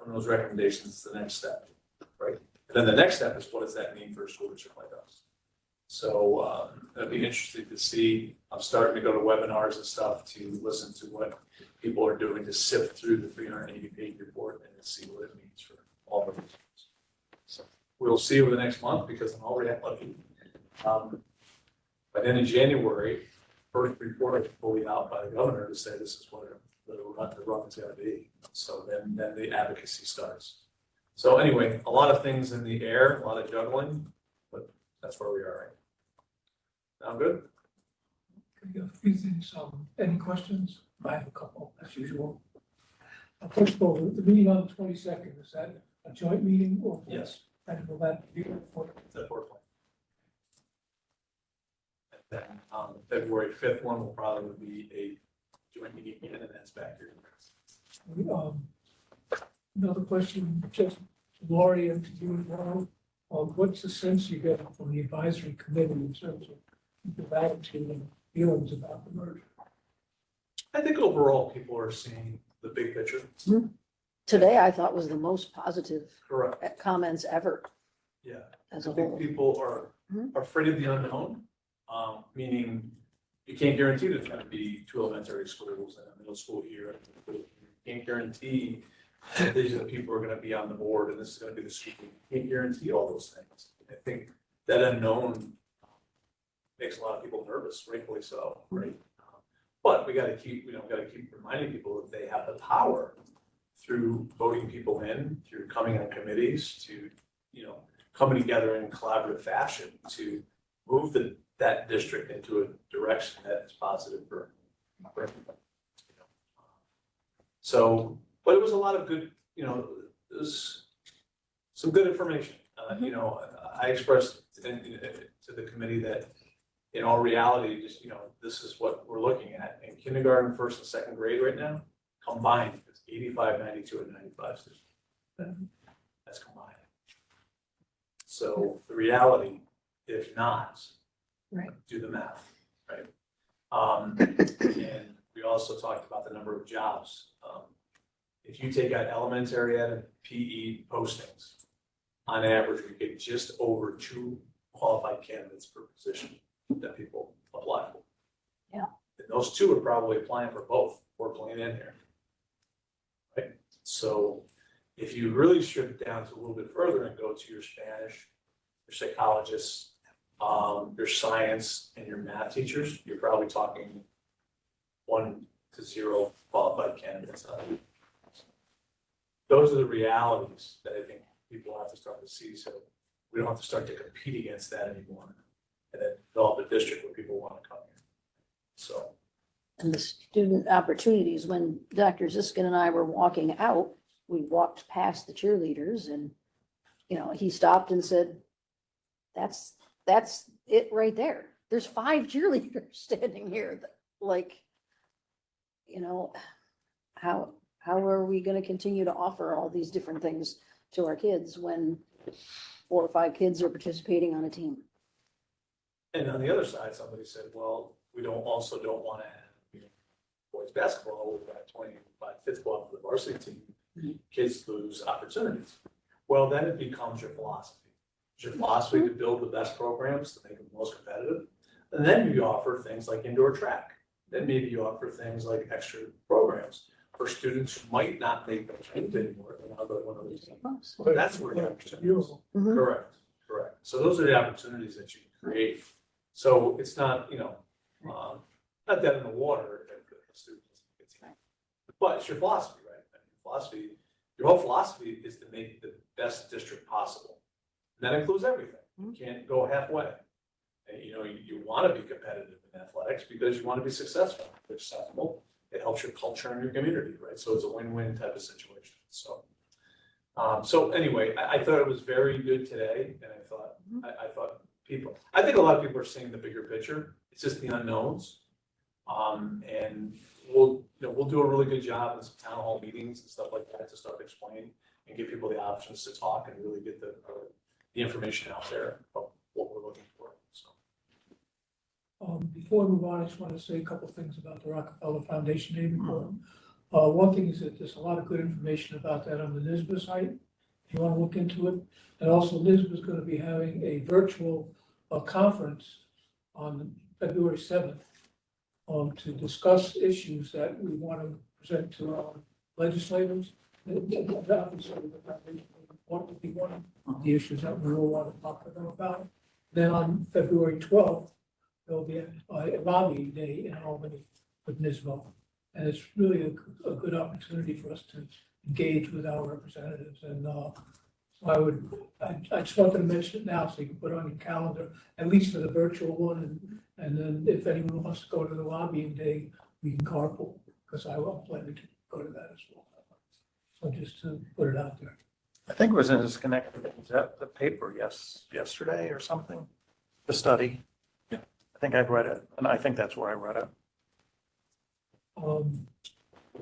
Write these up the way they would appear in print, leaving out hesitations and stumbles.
from those recommendations is the next step, right? And then the next step is what does that mean for a school district like us? So it'll be interesting to see. I'm starting to go to webinars and stuff to listen to what people are doing to sift through the 380-page report and to see what it means for all of us. So we'll see over the next month because I'm already at lucky. But then in January, first report is fully out by the governor to say this is what the run is going to be. So then the advocacy starts. So anyway, a lot of things in the air, a lot of juggling, but that's where we are right now. Sound good? Okay, a few things. Any questions? I have a couple, as usual. First of all, the meeting on the 22nd, is that a joint meeting or? Yes. And will that be for? That's fourth one. And then February 5th one will probably be a joint meeting again, and that's back here. Another question, just Lori and to you as well. What's the sense you get from the advisory committee in terms of the attitude and feelings about the merger? I think overall people are seeing the big picture. Today, I thought was the most positive Correct. comments ever Yeah. as I a think whole. people are afraid of the unknown, meaning you can't guarantee there's going to be 2 elementary schools and a middle school here. You can't guarantee that these are the people who are going to be on the board and this is going to be the school. You can't guarantee all those things. I think that unknown makes a lot of people nervous, rightfully so, right? But we got to keep reminding people that they have the power through voting people in, through coming on committees, to coming together in collaborative fashion to move that district into a direction that is positive for everybody. So, but it was a lot of good, it was some good information. I expressed to the committee that in all reality, just, this is what we're looking at. In kindergarten, first and second grade right now, combined, it's 85, 92, and 95 students. That's combined. So the reality, if not, Right. do the math, right? And we also talked about the number of jobs. If you take out elementary ed and PE postings, on average, we get just over 2 qualified candidates per position that people apply for. Yeah. And those 2 are probably applying for both or playing in here. Right? So if you really strip it down to a little bit further and go to your Spanish, your psychologists, your science and your math teachers, you're probably talking 1 to 0 qualified candidates. Those are the realities that I think people have to start to see. So we don't have to start to compete against that anymore. And then develop a district where people want to come here. So. And the student opportunities, when Dr. Ziskin and I were walking out, we walked past the cheerleaders and, he stopped and said, that's it right there. There's 5 cheerleaders standing here. How are we going to continue to offer all these different things to our kids when 4 or 5 kids are participating on a team? And on the other side, somebody said, well, we don't want to have boys basketball, we've got 25 kids go up to the varsity team, kids lose opportunities. Well, then it becomes your philosophy. It's your philosophy to build the best programs to make them most competitive. And then you offer things like indoor track. Then maybe you offer things like extra programs for students who might not make those teams anymore. And I'll go to one of those teams. That's where the opportunities. Correct. So those are the opportunities that you can create. So it's not, not dead in the water if the student doesn't get team. But it's your philosophy, right? Your whole philosophy is to make the best district possible. And that includes everything. You can't go halfway. And, you want to be competitive in athletics because you want to be successful. It's accessible. It helps your culture and your community, right? So it's a win-win type of situation. So, anyway, I thought it was very good today, and I thought I think a lot of people are seeing the bigger picture. It's just the unknowns, and we'll do a really good job in some town hall meetings and stuff like that to start explaining and give people the options to talk and really get the information out there about what we're looking for. So. Before we move on, I just want to say a couple things about the Rockefeller Foundation Day report. One thing is that there's a lot of good information about that on the NISBA site, if you want to look into it. And also NISBA is going to be having a virtual conference on February 7th to discuss issues that we want to present to our legislators. That would be one of the issues that we will want to talk to them about. Then on February 12th, there'll be a lobbying day in Albany with NISBA. And it's really a good opportunity for us to engage with our representatives. And so I just wanted to mention it now so you can put it on your calendar, at least for the virtual one. And then if anyone wants to go to the lobbying day, we can carpool, because I will plan to go to that as well. So just to put it out there. I think it was in this connected, was that the paper yesterday or something? The study? Yeah. I think I've read it, and I think that's where I read it.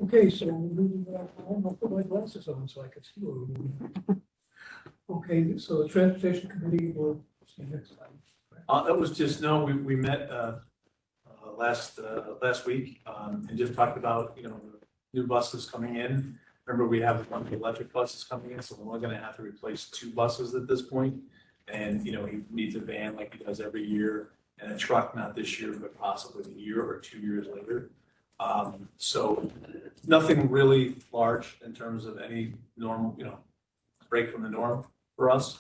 Okay, so moving on, I'll put my glasses on so I can see what we're moving. Okay, so the transportation committee will see you next time. That was just, no, we met, last week, and just talked about, new buses coming in. Remember, we have one of the electric buses coming in, so we're only gonna have to replace 2 buses at this point. And, he needs a van like he does every year, and a truck, not this year, but possibly a year or 2 years later. So nothing really large in terms of any normal, break from the norm for us.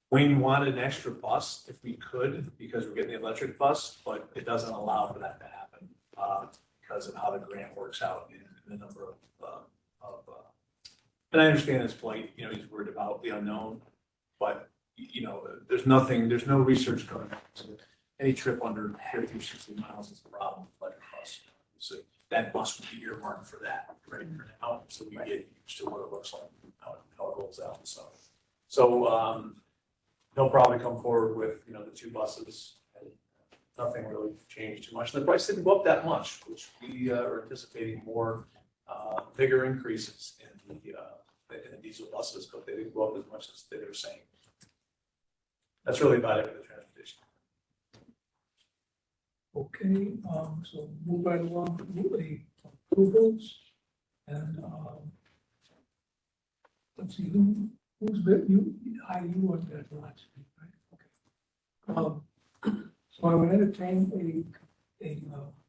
Wayne wanted an extra bus if we could, because we're getting the electric bus, but it doesn't allow for that to happen, because of how the grant works out and the number of, and I understand his plight, he's worried about the unknown, but, there's no research going on. So any trip under 50 or 60 miles is a problem, like a bus. So that bus would be earmarked for that right for now, so we get used to what it looks like, how it rolls out, so they'll probably come forward with, the 2 buses, and nothing really changed too much. And the price didn't go up that much, which we are anticipating more, bigger increases in the diesel buses, but they didn't go up as much as they were saying. That's really about it for the transportation. Okay, so move right along to the approvals. And let's see, who's been, you weren't there last week, right? Okay. So I would entertain a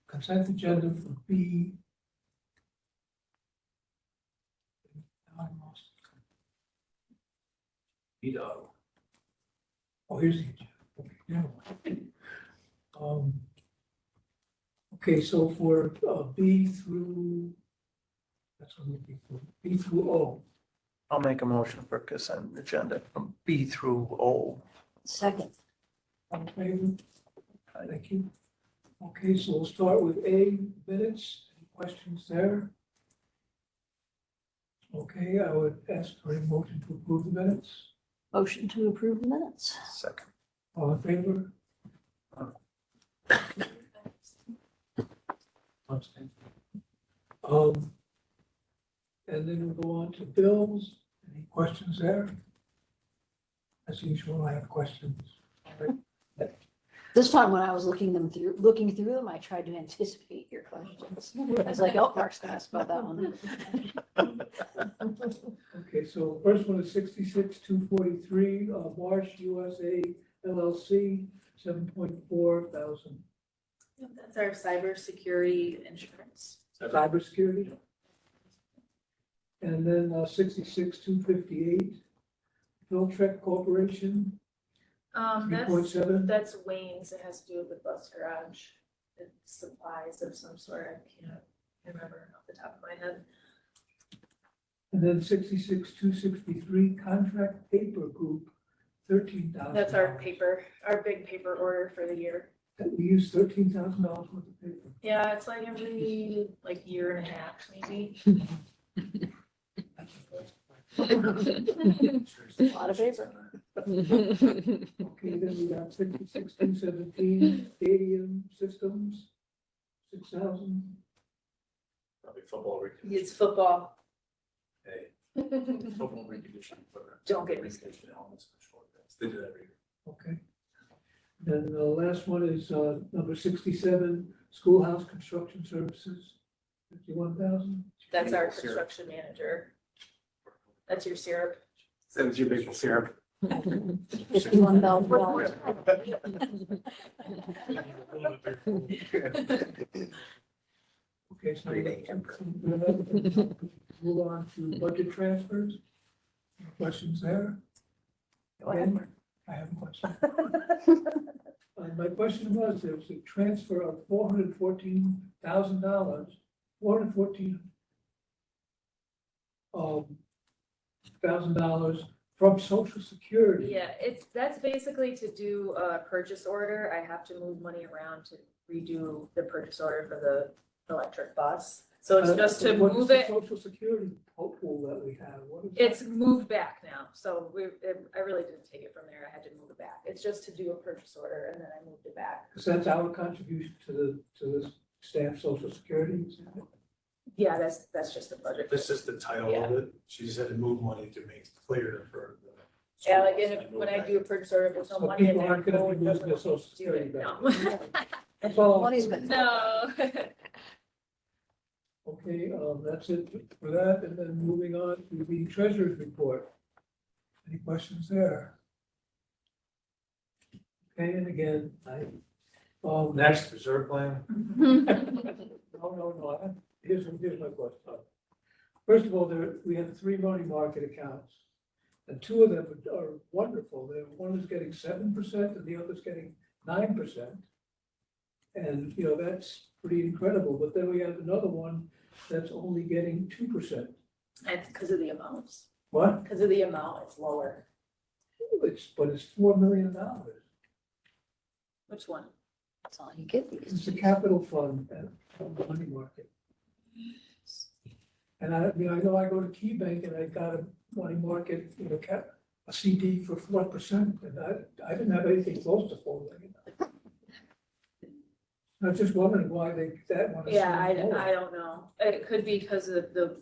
consent agenda for B. Now I lost it. Oh, here's the agenda. Okay, never mind. Okay, so for B through, that's what I'm looking for, B through O. I'll make a motion for consent agenda from B through O. Second. All in favor? Thank you. Okay, so we'll start with A, minutes. Any questions there? Okay, I would ask for a motion to approve the minutes. Motion to approve the minutes. Second. All in favor? And then we'll go on to bills. Any questions there? As usual, I have questions. This time when I was looking through them, I tried to anticipate your questions. I was like, oh, Mark's gonna ask about that one. Okay, so first one is 66-243, Marsh USA LLC, 7.4 thousand. That's our cybersecurity insurance. Cybersecurity. And then 66-258, Philtrek Corporation, 3.7. That's Wayne's. It has to do with the bus garage. It's supplies of some sort. I can't remember off the top of my head. And then 66-263, Contract Paper Group, 13,000. That's our big paper order for the year. We use $13,000 worth of paper. Yeah, it's like every year and a half, maybe. A lot of paper. Okay, then we got 66-217, Stadium Systems, 6,000. Probably football reconditioning. It's football. Hey, football reconditioning program. Don't get me Reconditioning helmets and short guys. They do that every year. Okay. Then the last one is number 67, Schoolhouse Construction Services, 51,000? That's our Maple syrup. construction manager. That's your syrup. That was your maple syrup. $51,000. Okay, so move on to budget transfers. Any questions there? Again, I have a question. My question was, there was a transfer of $414,000, 414 $1,000 from Social Security. Yeah, that's basically to do a purchase order. I have to move money around to redo the purchase order for the electric bus. So it's just to What is move the it, Social Security pool that we have? What is it's that? moved back now. So I really didn't take it from there. I had to move it back. It's just to do a purchase order and then I moved it back. Because that's our contribution to the staff Social Security. Is that it? Yeah, that's just the budget. This is the title of it. She just had to move money to make it clear for the. Yeah, like when I do a purchase order, if there's no So money in people there. aren't gonna be forward losing their doesn't Social do Security it. back. No. That's all. Money's been. No. Okay, that's it for that, and then moving on to the treasurer's report. Any questions there? Okay, and again, Next, reserve plan. no, here's my question. First of all, we have 3 money market accounts, and 2 of them are wonderful. One is getting 7% and the other's getting 9%. And, you know, that's pretty incredible, but then we have another one that's only getting 2%. It's because of the amounts. What? Because of the amount, it's lower. But it's $4 million. Which one? That's all you get. It's a capital fund and the money market. And I mean, I know I go to Key Bank and I got a money market, you know, a CD for 4%, and I didn't have anything close to $4 million. I was just wondering why that one is. Yeah, so low. I don't know. It could be because of the,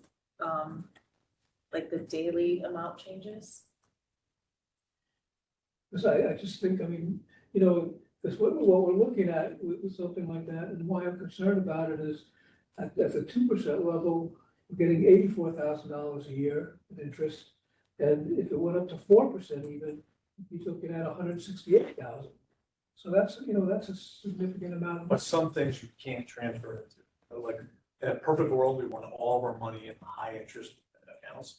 like the daily amount changes. Because I just think, I mean, you know, because what we're looking at with something like that, and why I'm concerned about it is at the 2% level, we're getting $84,000 a year in interest. And if it went up to 4% even, you're looking at $168,000. So that's, you know, that's a significant amount of. But some things you can't transfer into. Like, in a perfect world, we want all of our money in high interest accounts.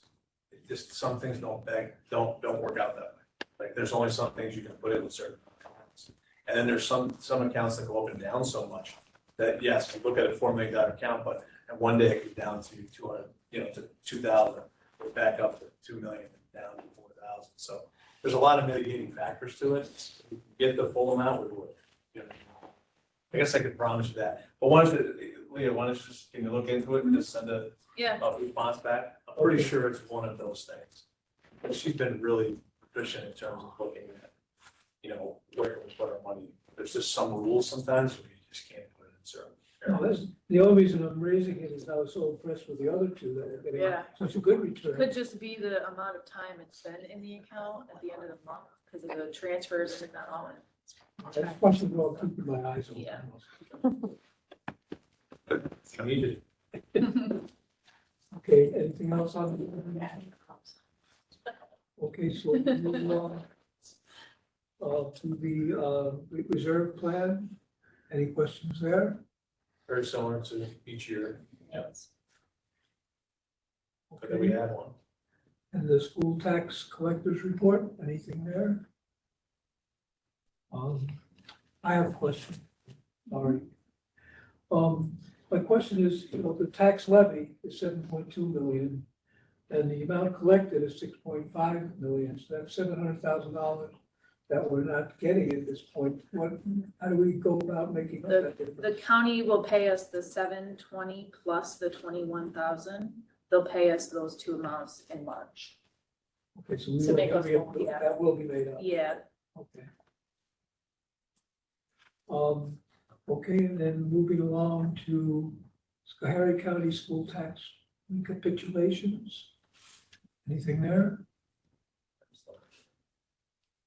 It just, some things don't work out that way. Like, there's only some things you can put in certain accounts. And then there's some accounts that go up and down so much that, yes, you look at a $4 million account, but and one day it goes down to 200, you know, to 2,000, goes back up to 2 million, down to 4,000. So there's a lot of mitigating factors to it. If we get the full amount, we would. You know, I guess I could promise you that. But Leah, why don't you just, can you look into it and just send a Yeah. response back? I'm pretty sure it's one of those things. But she's been really proficient in terms of looking at, you know, where we put our money. There's just some rules sometimes where you just can't put it in certain No, areas. that's, the only reason I'm raising it is I was so impressed with the other 2 that are getting Yeah. such a good return. Could just be the amount of time it's spent in the account at the end of the month because of the transfers and not all in. That's possibly what I'm keeping my eyes on. Yeah. I need to Okay, anything else on? Okay, so we move on to the reserve plan. Any questions there? very similar to each year. Yes. But then we had one. And the school tax collectors report, anything there? I have a question, sorry. My question is, you know, the tax levy is 7.2 million, and the amount collected is 6.5 million, so that's $700,000 that we're not getting at this point. How do we go about making up that difference? The county will pay us the 720 plus the 21,000. They'll pay us those 2 amounts in March. Okay, so we to will, make us whole, yeah. that will be made up. Yeah, Okay. Okay, and then moving along to Canajoharie County School Tax recapitulations. Anything there?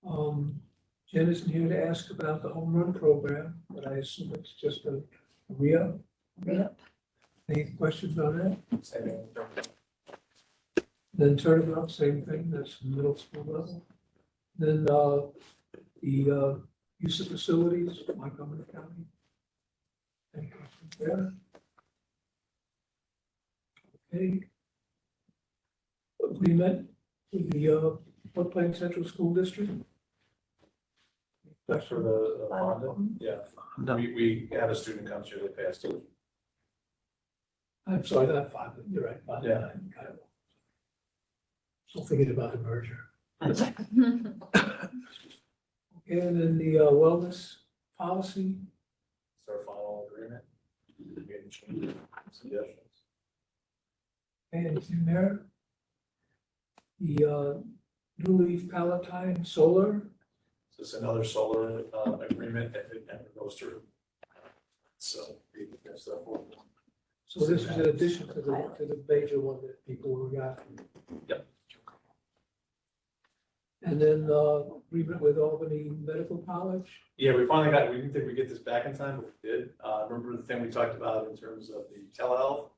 Jen isn't here to ask about the home run program, but I assume it's just a re-up. Yep. Any questions on that? Same thing. Then turnabout, same thing, that's middle school level. Then, the use of facilities, Montgomery County. Any questions there? Okay. Agreement with the Fort Plains Central School District. That's for the Honda, yeah. No. We had a student come through, they passed it. I'm sorry, not five, but you're right, five, Yeah. nine, kind of. Still thinking about the merger. And then the wellness policy, It's our final agreement. We can change suggestions. and it's in there. The New Leaf Palatine Solar, So it's another solar agreement if it ever goes through. So. that's the whole- so this is in addition to the major one that people were got. Yep. And then agreement with Albany Medical College. Yeah, we finally got, we didn't think we'd get this back in time, but we did. Remember the thing we talked about in terms of the telehealth?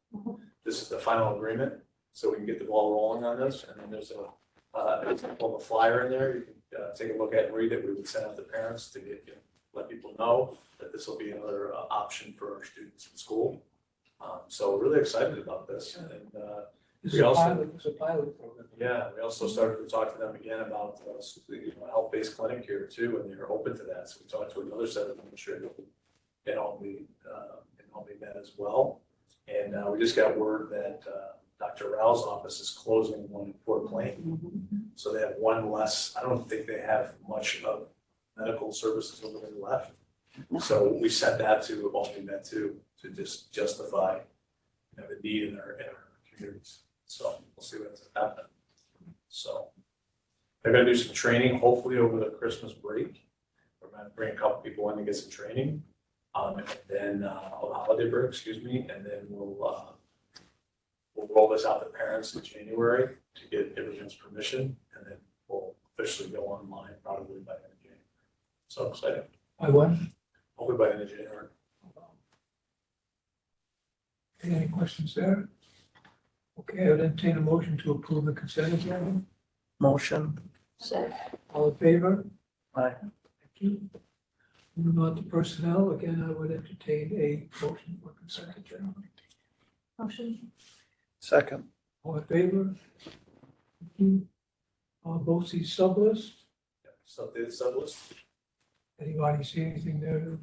This is the final agreement, so we can get the ball rolling on this, and then there's a flyer in there, you can take a look at and read it. We would send out to parents to get, let people know that this will be another option for our students in school. So we're really excited about this, and It's We a also- pilot, it's a pilot program. yeah, we also started to talk to them again about a health-based clinic here too, and they're open to that. So we talked to another set of administrators in Albany met as well. And we just got word that Dr. Rao's office is closing one in Fort Plain. So they have one less, I don't think they have much of medical services over there left. So we sent that to Albany Met too, to just justify, the need in our communities. So we'll see what's happening. So they're gonna do some training, hopefully over the Christmas break. We're gonna bring a couple people in to get some training. And then, holiday break, excuse me, and then we'll roll this out to parents in January to get everyone's permission, and then we'll officially go online probably by the end of January. So excited, By when? hopefully by the end of January. Any questions there? Okay, I would entertain a motion to approve the consent agenda. Motion. So, All in favor? Aye. Thank you. Moving on to personnel, again, I would entertain a motion for consent agenda. Motion. Second. All in favor? Thank you. Both see sublist. So the sublist. Anybody see anything there to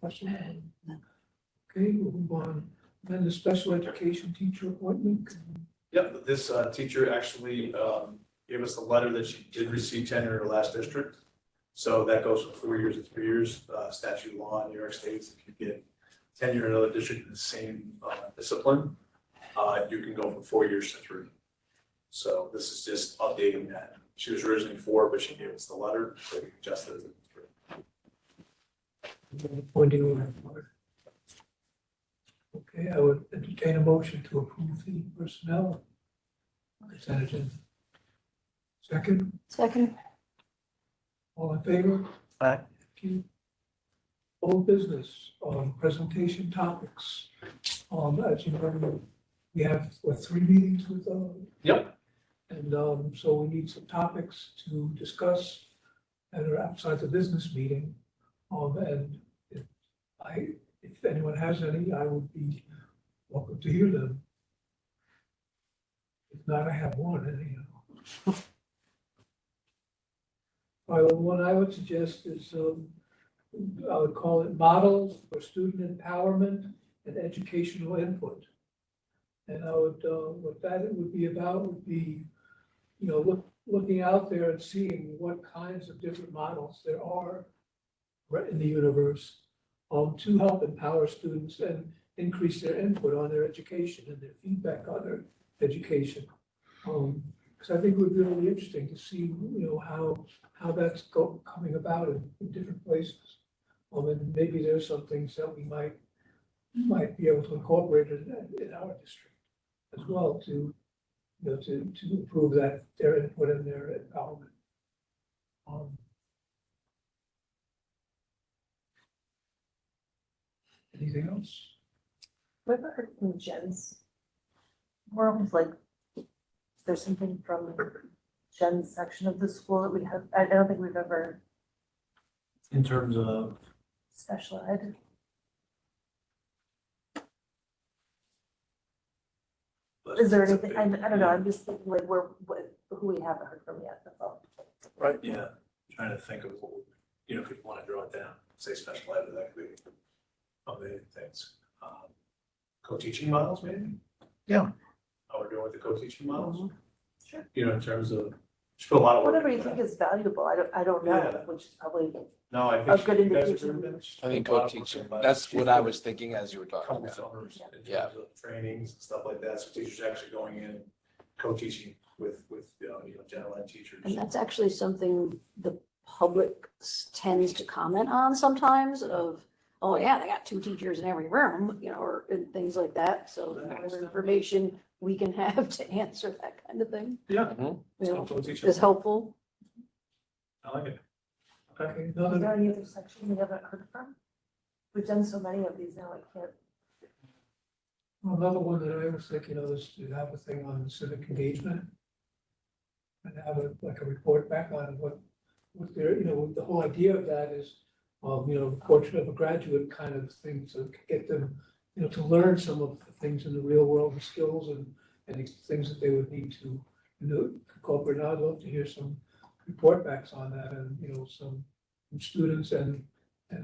question? Okay, we'll move on. Then the special education teacher appointment. Yep, this teacher actually gave us the letter that she did receive tenure in her last district. So that goes from 4 years to 3 years, statute law in New York State. If you get tenure in another district in the same discipline, you can go from 4 years to 3. So this is just updating that. She was originally 4, but she gave us the letter, so we adjusted it to 3. Appointing order. Okay, I would entertain a motion to approve the personnel consent agenda. Second, second, all in favor? Aye. Thank you. Old business, presentation topics. As you know, we have, 3 meetings with, Yep. and, so we need some topics to discuss that are outside the business meeting. And if anyone has any, I would be welcome to hear them. If not, I have one, anyhow. Well, one I would suggest is, I would call it models for student empowerment and educational input. And I would, what that would be about would be, looking out there and seeing what kinds of different models there are in the universe, to help empower students and increase their input on their education and their feedback on their education. Because I think it would be really interesting to see, how that's coming about in different places. And maybe there's some things that we might be able to incorporate in our district as well to, to improve their input and their empowerment. Anything else? We've heard from Jen's. More of like, there's something from Jen's section of the school that we have, I don't think we've ever In terms of, special ed. Is there anything, I don't know, I'm just thinking like who we haven't heard from yet, that's all. Right. Yeah, trying to think of what, you know, if you want to draw it down, say special ed, that could be many things. Co-teaching models, maybe? Yeah. How we're doing with the co-teaching models? Sure. You know, in terms of, just put a lot of work. Whatever you into think that. is valuable, I don't know, Yeah. which is probably, No, I a think. good you guys indication. agree with that? I think A lot of co-teaching, work, that's what I was thinking as you were talking Couple about. summers in Yeah. terms of trainings and stuff like that, so teachers actually going in, co-teaching with, you know, general ed teachers. And that's actually something the public tends to comment on sometimes of, oh yeah, they got 2 teachers in every room, you know, or and things like that. So the more information we can have to answer that kind of thing, Yeah. Mhm. you know, Co-teaching. is helpful. I like it. Okay. Okay, is another, there any other section we haven't heard from? We've done so many of these now, I can't. another one that I was thinking of is to have a thing on civic engagement. And have like a report back on what their, you know, the whole idea of that is, you know, portrait of a graduate kind of thing to get them, you know, to learn some of the things in the real world, the skills and the things that they would need to, you know, incorporate. And I'd love to hear some report backs on that and, you know, some from students and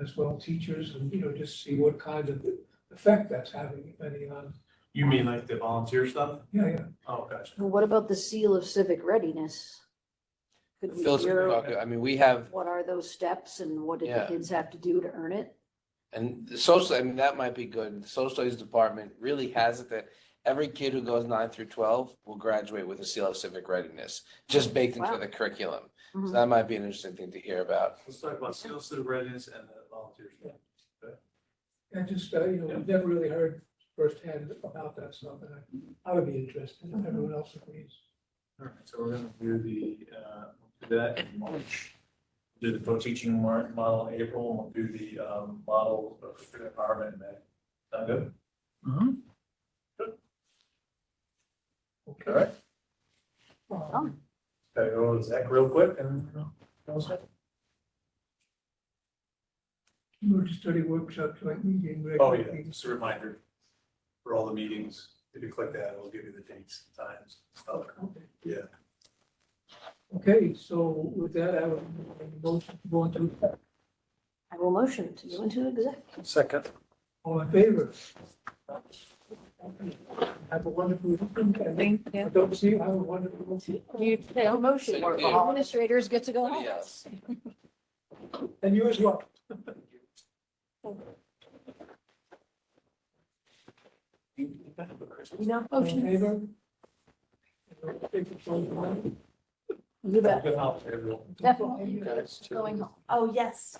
as well teachers and, you know, just see what kind of effect that's having, if any, on, You mean like the volunteer stuff? yeah. Oh, gotcha. Well, what about the seal of civic readiness? Could we Phil's gonna hear talk, I mean, we have, what are those steps and what did the Yeah. kids have to do to earn it? and the social, I mean, that might be good. The social studies department really has it that every kid who goes 9 through 12 will graduate with a seal of civic readiness, just baked into Wow. the curriculum. So Mhm. that might be an interesting thing to hear about. Let's talk about skills to the readiness and the volunteers. And just, you know, we've never really heard firsthand about that stuff, and I would be interested if everyone else agrees. All right, so we're gonna do do that in March. Do the co-teaching model in April, and we'll do the model of student empowerment in May. Sound good? Okay. All right. Um, Okay, go to Zach real quick and. Emergency study workshop joint meeting. Oh, regular yeah, meeting. just a reminder for all the meetings. If you click that, it'll give you the dates, and times. stuff. Okay. Yeah. Okay, so with that, I would motion to go into, I will motion to go into exec. Second. all in favor? Have a wonderful weekend. Thank I you. don't see you, have a wonderful weekend. You No motion, Thank you. administrators get to go home. Yes. And you as well. You know, All in Motion, favor? you bet, Good holiday, everyone. definitely You guys too. going home. oh, yes.